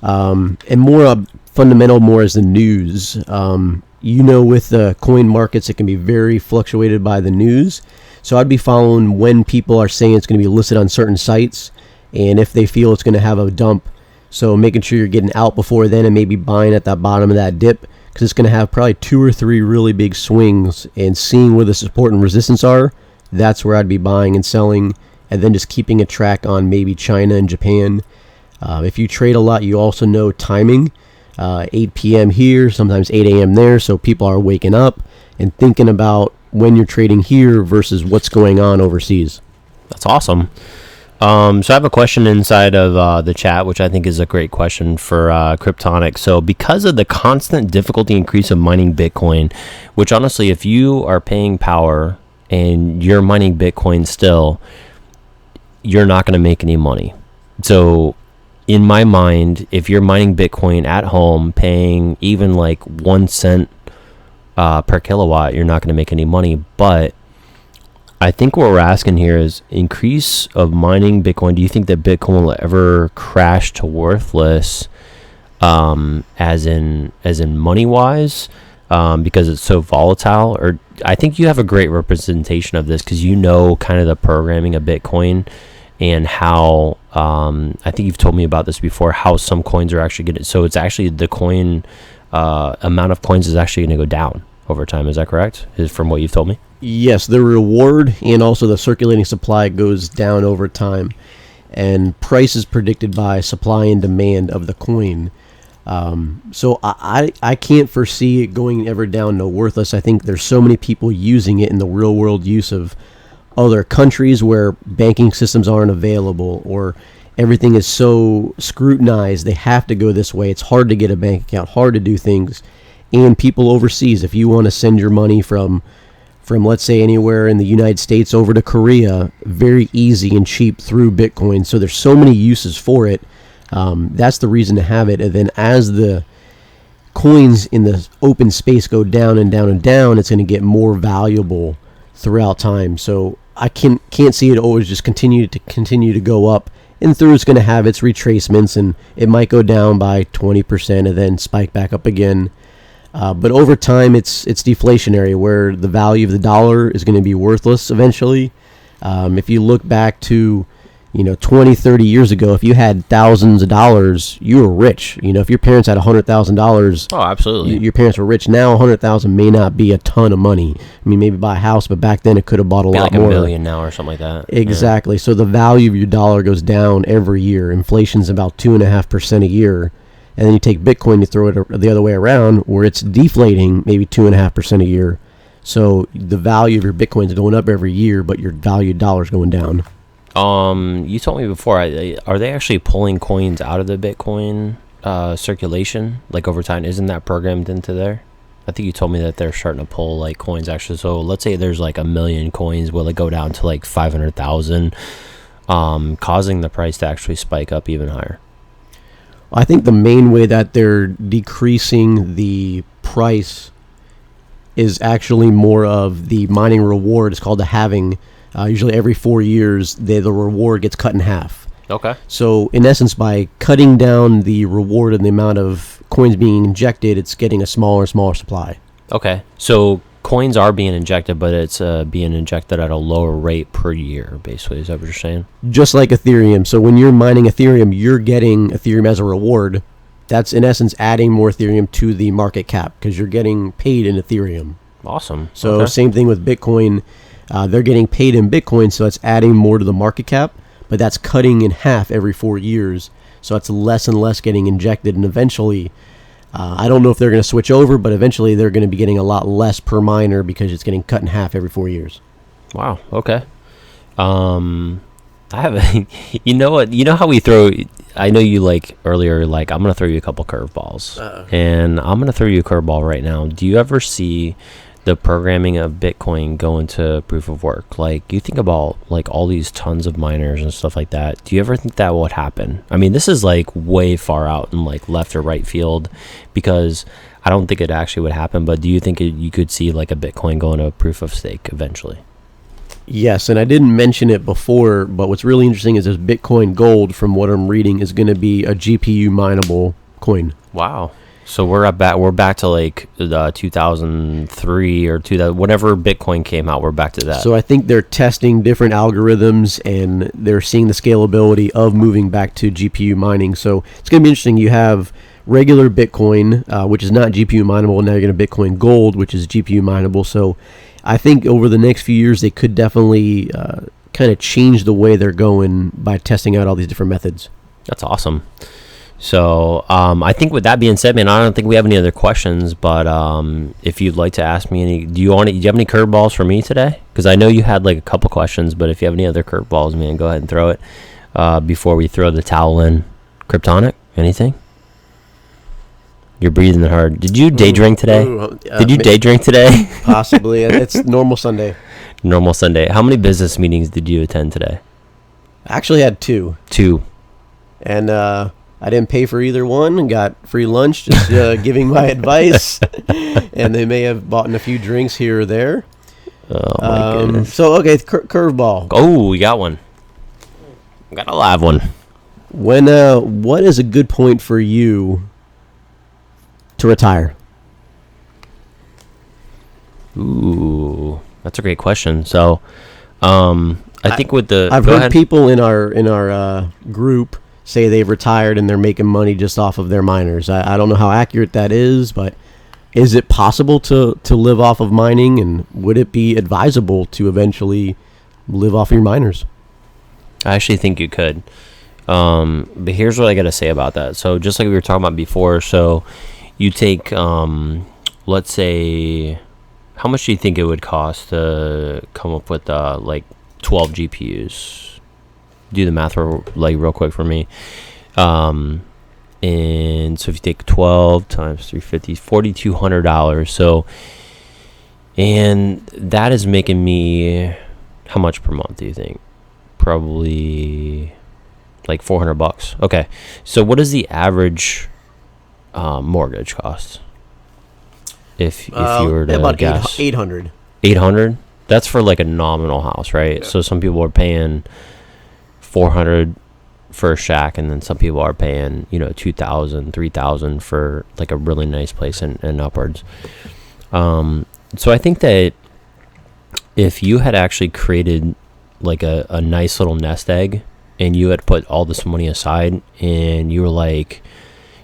and more fundamental more as the news. With the coin markets, it can be very fluctuated by the news. So I'd be following when people are saying it's going to be listed on certain sites, and if they feel it's going to have a dump. So making sure you're getting out before then, and maybe buying at that bottom of that dip, because it's going to have probably 2 or 3 really big swings, and seeing where the support and resistance are. That's where I'd be buying and selling, and then just keeping a track on maybe China and Japan. If you trade a lot, you also know timing. 8 p.m. here, sometimes 8 a.m. there, so people are waking up and thinking about when you're trading here versus what's going on overseas. That's awesome. So I have a question inside of the chat, which I think is a great question for Cryptonic. So because of the constant difficulty increase of mining Bitcoin, which honestly, if you are paying power and you're mining Bitcoin still, you're not going to make any money. So in my mind, if you're mining Bitcoin at home, paying even like 1 cent per kilowatt, you're not going to make any money. But I think what we're asking here is increase of mining Bitcoin. Do you think that Bitcoin will ever crash to worthless, as in money wise? Because it's so volatile? Or I think you have a great representation of this, because kind of the programming of Bitcoin, and how I think you've told me about this before, how some coins are actually getting, so it's actually the coin amount of coins is actually going to go down over time. Is that correct? From what you've told me? Yes, the reward and also the circulating supply goes down over time, and price is predicted by supply and demand of the coin. So I can't foresee it going ever down to worthless. I think there's so many people using it in the real world use of other countries where banking systems aren't available, or everything is so scrutinized they have to go this way. It's hard to get a bank account, hard to do things. And people overseas, if you want to send your money from let's say anywhere in the United States over to Korea, very easy and cheap through Bitcoin. So there's so many uses for it. That's the reason to have it. And then as the coins in the open space go down and down and down, it's going to get more valuable throughout time. So I can't see it always just continue to go up, and through it's going to have its retracements, and it might go down by 20% and then spike back up again. But over time, it's deflationary, where the value of the dollar is going to be worthless eventually. If you look back to 20, 30 years ago, if you had thousands of dollars, you were rich. If your parents had $100,000, Oh, absolutely. your parents were rich. Now, 100,000 may not be a ton of money. I mean, maybe buy a house, but back then it could have bought a Be lot like more. $1 million now or something like that. Exactly. So the value of your dollar goes down every year. Inflation's about 2.5% a year. And then you take Bitcoin, you throw it the other way around, where it's deflating maybe 2.5% a year. So the value of your Bitcoin is going up every year, but your value dollar is going down. You told me before, are they actually pulling coins out of the Bitcoin circulation, like over time? Isn't that programmed into there? I think you told me that they're starting to pull like coins actually. So let's say there's like 1 million coins, will it go down to like 500,000, causing the price to actually spike up even higher? I think the main way that they're decreasing the price is actually more of the mining reward. It's called the halving. Usually every 4 years, the reward gets cut in half. Okay. So in essence, by cutting down the reward and the amount of coins being injected, it's getting a smaller and smaller supply. Okay. So coins are being injected, but it's being injected at a lower rate per year, basically. Is that what you're saying? Just like Ethereum. So when you're mining Ethereum, you're getting Ethereum as a reward. That's in essence adding more Ethereum to the market cap because you're getting paid in Ethereum. Awesome. So okay. Same thing with Bitcoin. They're getting paid in Bitcoin, so it's adding more to the market cap, but that's cutting in half every 4 years. So it's less and less getting injected, and eventually, I don't know if they're going to switch over, but eventually they're going to be getting a lot less per miner because it's getting cut in half every 4 years. Wow. Okay. I have a, you know what? You know how we throw. I know you like earlier. Like I'm gonna throw you a couple curveballs, and I'm gonna throw you a curveball right now. Do you ever see the programming of Bitcoin go into proof of work? Like you think about like all these tons of miners and stuff like that. Do you ever think that would happen? I mean, this is like way far out in like left or right field because I don't think it actually would happen. But do you think you could see like a Bitcoin go into proof of stake eventually? Yes, and I didn't mention it before, but what's really interesting is this Bitcoin Gold, from what I'm reading, is going to be a GPU mineable coin. Wow. So we're back to like 2003 or 2000, whenever Bitcoin came out. We're back to that. So I think they're testing different algorithms and they're seeing the scalability of moving back to GPU mining. So it's going to be interesting. You have regular Bitcoin, which is not GPU mineable. Now you're going to Bitcoin Gold, which is GPU mineable. So I think over the next few years, they could definitely kind of change the way they're going by testing out all these different methods. That's awesome. So I think with that being said, man, I don't think we have any other questions. But if you'd like to ask me any, do you have any curveballs for me today? Because I know you had like a couple questions, but if you have any other curveballs, man, go ahead and throw it before we throw the towel in. Cryptonic, anything? You're breathing hard. Did you day drink today? Did you day drink today? Possibly. It's normal Sunday. Normal Sunday. How many business meetings did you attend today? I actually had two. And I didn't pay for either one and got free lunch, just giving my advice. And they may have bought a few drinks here or there. Oh, my goodness. So, okay, curveball. Oh, we got one. Got a live one. What is a good point for you to retire? Ooh, that's a great question. So, I think with the I've heard people in our group say they've retired and they're making money just off of their miners. I don't know how accurate that is, but is it possible to live off of mining, and would it be advisable to eventually live off your miners? I actually think you could. But here's what I got to say about that. So just like we were talking about before, so you take, let's say, how much do you think it would cost to come up with like 12 GPUs? Do the math real quick for me. And so if you take 12 times 350, $4,200. So, and that is making me, how much per month do you think? Probably like $400. Okay. So what is the average mortgage cost? If you were to about guess. 800. 800? That's for like a nominal house, right? Yeah. So some people are paying $400 for a shack, and then some people are paying, $2,000, $3,000 for like a really nice place and upwards. So I think that if you had actually created like a nice little nest egg and you had put all this money aside, and you were like,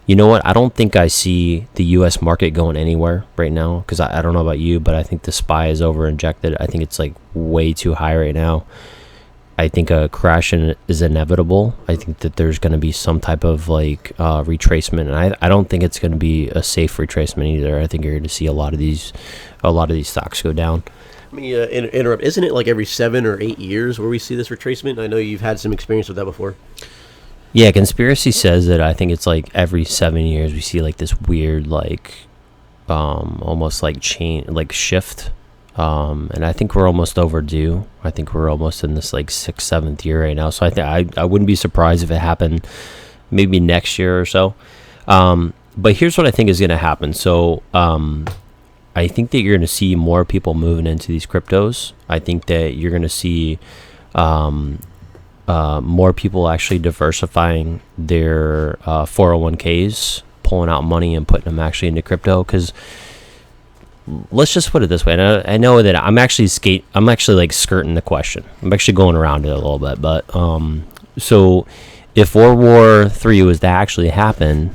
you know what, I don't think I see the U.S. market going anywhere right now, because I don't know about you, but I think the SPY is over injected. I think it's like way too high right now. I think a crash is inevitable. I think that there's going to be some type of like retracement, and I don't think it's going to be a safe retracement either. I think you're going to see a lot of these stocks go down. Let me interrupt. Isn't it like every 7 or 8 years where we see this retracement? I know you've had some experience with that before. Yeah, conspiracy says that I think it's like every 7 years we see like this weird like almost like shift. And I think we're almost overdue. I think we're almost in this like 6th, 7th year right now. So I wouldn't be surprised if it happened maybe next year or so. But here's what I think is going to happen. So I think that you're going to see more people moving into these cryptos. I think that you're going to see more people actually diversifying their 401ks, pulling out money and putting them actually into crypto, because let's just put it this way. And I know that I'm actually like skirting the question. I'm actually going around it a little bit. But so if World War III was to actually happen,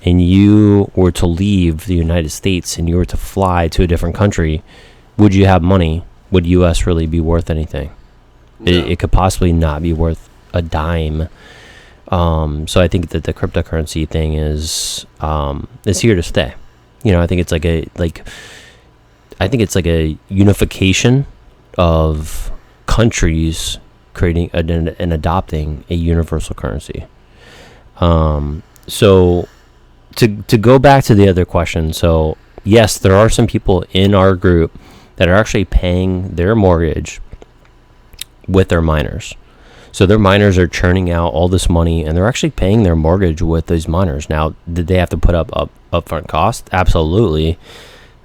and you were to leave the United States and you were to fly to a different country, would you have money? Would U.S. really be worth anything? No. It could possibly not be worth a dime. So I think that the cryptocurrency thing is here to stay. You know, I think it's like a unification of countries creating and adopting a universal currency. So to go back to the other question, so yes, there are some people in our group that are actually paying their mortgage with their miners. So their miners are churning out all this money, and they're actually paying their mortgage with these miners. Now, did they have to put up upfront cost? Absolutely.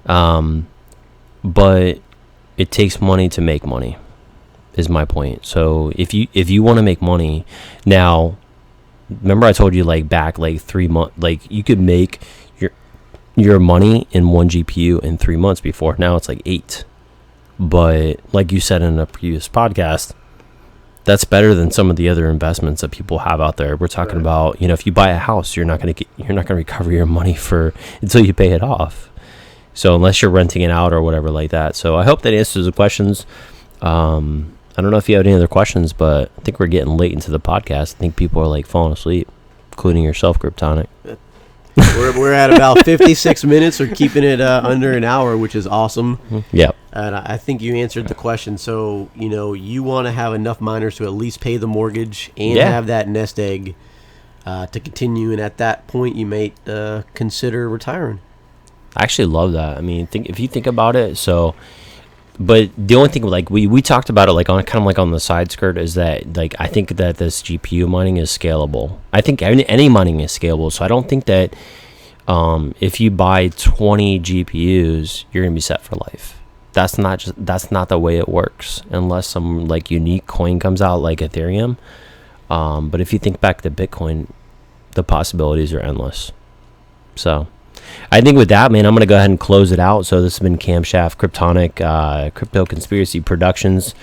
But it takes money to make money, is my point. So if you want to make money now, remember I told you like back like 3 months, like you could make your money in one GPU in 3 months before. Now it's like 8. But like you said in a previous podcast, that's better than some of the other investments that people have out there. We're talking about, if you buy a house, you're not going to recover your money until you pay it off. So unless you're renting it out or whatever like that. So I hope that answers the questions. I don't know if you have any other questions, but I think we're getting late into the podcast. I think people are like falling asleep, including yourself, Cryptonic. We're at about 56 minutes. We're keeping it under an hour, which is awesome. Yep. And I think you answered the question. So, you want to have enough miners to at least pay the mortgage and have that nest egg to continue. And at that point, you may consider retiring. I actually love that. I mean, if you think about it, but the only thing, like we talked about it, like on kind of like on the side skirt, is that like I think that this GPU mining is scalable. I think any mining is scalable. So I don't think that if you buy 20 GPUs, you're gonna be set for life. That's not the way it works, unless some like unique coin comes out like Ethereum. But if you think back to Bitcoin, the possibilities are endless. So I think with that, man, I'm going to go ahead and close it out. So this has been CamShaft, Cryptonic, Crypto Conspiracy Productions.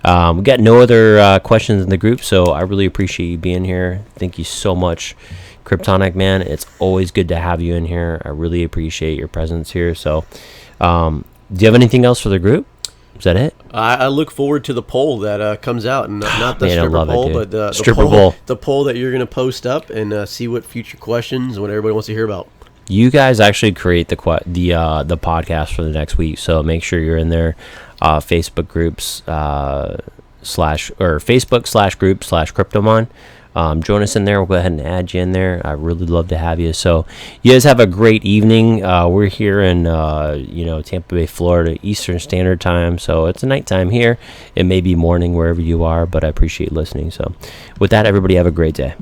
We got no other questions in the group, so I really appreciate you being here. Thank you so much, Cryptonic, man. It's always good to have you in here. I really appreciate your presence here. So do you have anything else for the group? Is that it? I look forward to the poll that comes out, and not the stripper poll, but the poll that you're going to post up, and see what future questions and what everybody wants to hear about. You guys actually create the podcast for the next week, so make sure you're in there. Facebook groups Facebook/group/Cryptomon. Join us in there. We'll go ahead and add you in there. I really love to have you. So you guys have a great evening. We're here in Tampa Bay, Florida, Eastern Standard Time. So it's a nighttime here. It may be morning wherever you are, but I appreciate listening. So with that, everybody have a great day.